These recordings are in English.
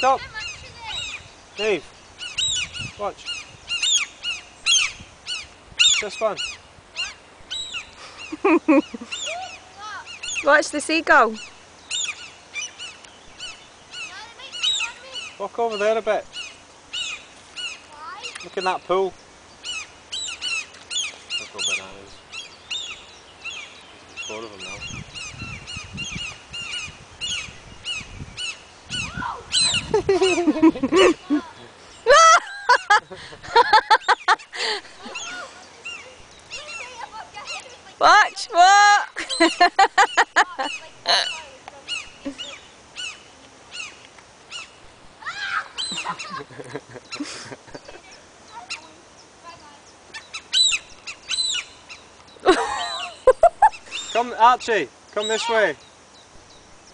stop. Niamh, watch. Just fun. Watch the seagull. Walk over there a bit. Look in that pool. Look how bananas. There's 4 of them now. Watch, what? Come, Archie, come this way.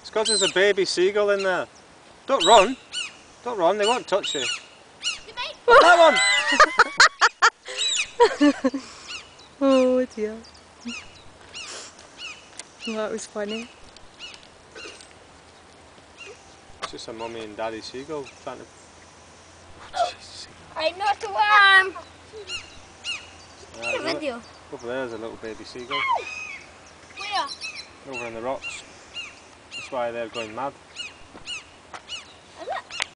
It's because there's a baby seagull in there. Don't run. Don't run, they won't touch you. That one! Oh dear. That was funny. It's just a mummy and daddy seagull trying to... I'm not the one. Video. Over there's a little baby seagull. Where? Over in the rocks. That's why they're going mad.